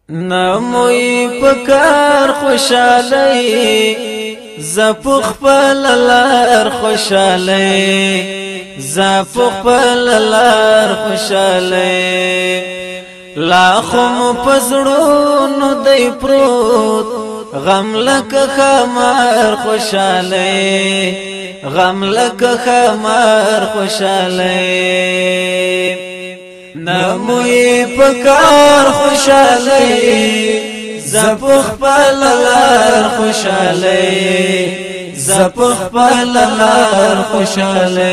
نموی پکار خوشالی زپخ پللار خوشالی زپخ پللار خوشالی لاخم پزړونو دی پروت غم لک خمار خوشالی غم لک خمار خوشالی نموی پکار خوشالی زپخ پللار خوشالی زپخ پللار خوشالی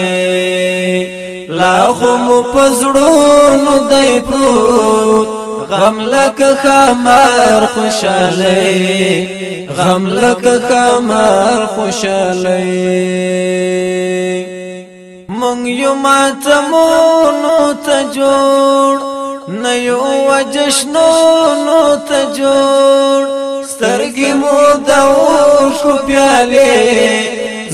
لاخم پزړونو دی پروت غم لک خمار خوشالی غم لک خمار خوشالی مونږ یو ماتمونو ته جوړ نه یو وجشنونو ته جوړ سترګې مو د اوښکو پیالې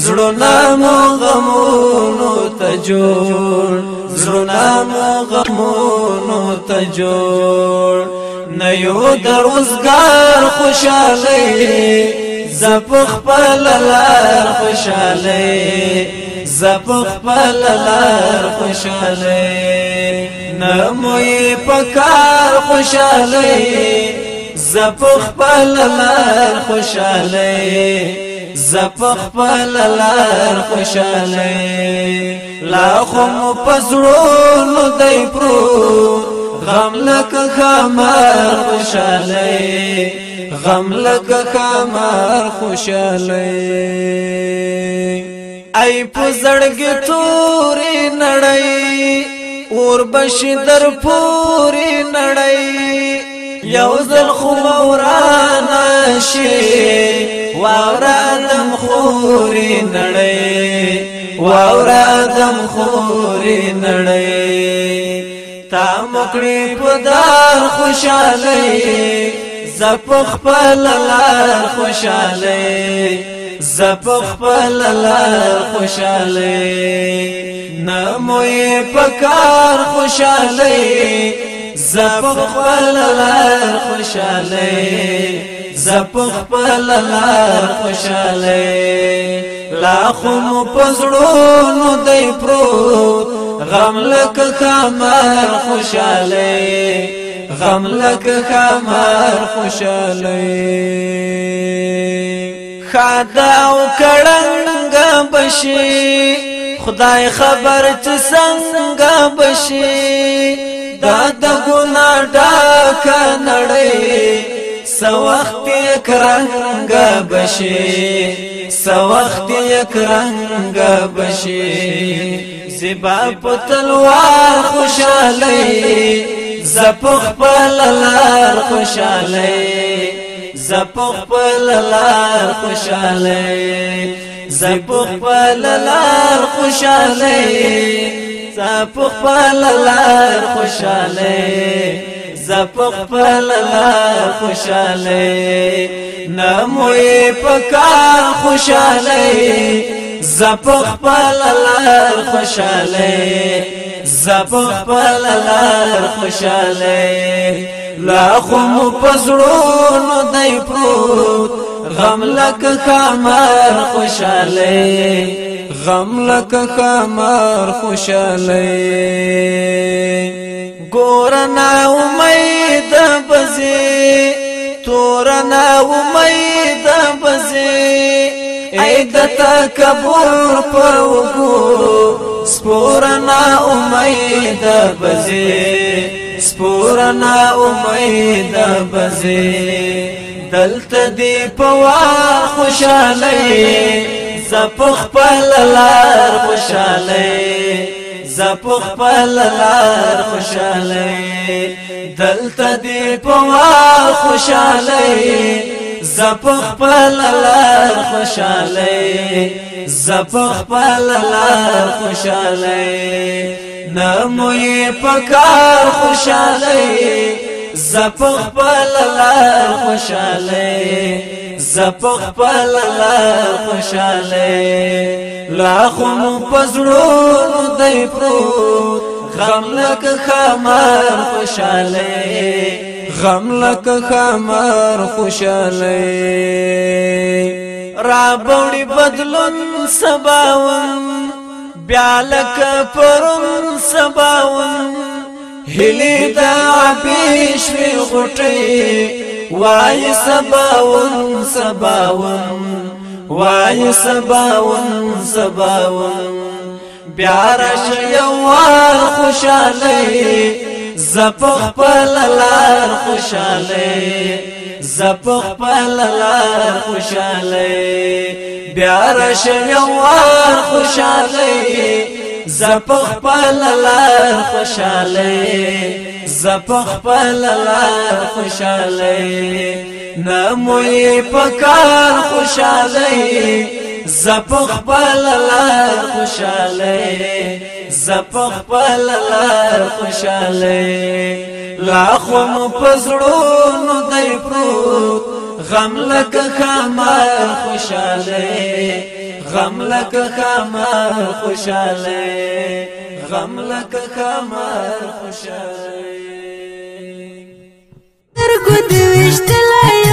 زړونه مو غمونو ته جوړ زړونه مو غمونو ته جوړ نه یو د روزګار خوشالۍ زه خپل لار خوشالۍ زپخ پللار خوشالی نموی پکار خوشالی زپخ پللار خوشالی زپخ پللار خوشالی لاخم پزړونو دی پروت غم لک خمار خوشالی غم لک خمار خوشالی ای پزړګ تورې نړۍ اور بشي در پورې نړۍ یو ځل خو ورانه شي واوره دم خورې نړۍ واوره دم خورې نړۍ تا مکړې په دار خوشالۍ زپخ پللار خوشالۍ زپخ پللار خوشالی نموی پکار خوشالی زپخ پللار خوشالی زپخ پللار خوشالی لاخم پزړونو دی پروت غم لک خمار خوشالی غم لک خمار خوشالی خداو کړنګ بشي خدای خبر چې څنګه بشي دا د ګنا ډاک نړۍ سوخت کرنګ بشي سوخت کرنګ بشي زبا په تلوار خوشالۍ زپخ پللار خوشالۍ زپخ پللار خوشالی زپخ پللار خوشالی زپخ پللار خوشالی زپخ پللار خوشالی نموی پکار خوشالی زپخ پللار خوشالی زپخ پللار خوشالی لاخم پزړونو دی پروت غم لک خمار خوشالی غم لک خمار خوشالی ګورنا امید بزي تورنا امید بزي اې د تکبر په وګو سپورنا امید بزي سپورنا امید بزي دلته دی پوار خوشالی زپخ پللار خوشالی زپخ پللار خوشالی دلته دی پوار خوشالی زپخ پللار خوشالی زپخ پللار خوشالی نموی پکار خوشالی زپخ پللار خوشالی زپخ پللار خوشالی لاخم پزړونو دی پروت غم لک خمار خوشالی غم لکه خمر خوشاله را بوړي بدلون سباون بیا لکه پرون سباون هلی دا عبیش وی غټي وای سباون سباون وای سباون سباون بیا راشه یوار خوشاله زپخ پللار خوشاله زپخ پللار خوشاله بیا راشه یوار خوشاله زپخ پللار خوشاله زپخ پللار خوشاله نموی پکار خوشاله زپخ پللار خوشاله زپخ پللار خوشاله لاخوم پزړونو دای پروت غم لکه خمار خوشاله غم لکه خمار خوشاله غم لکه خمار خوشاله تر کو دوشت لای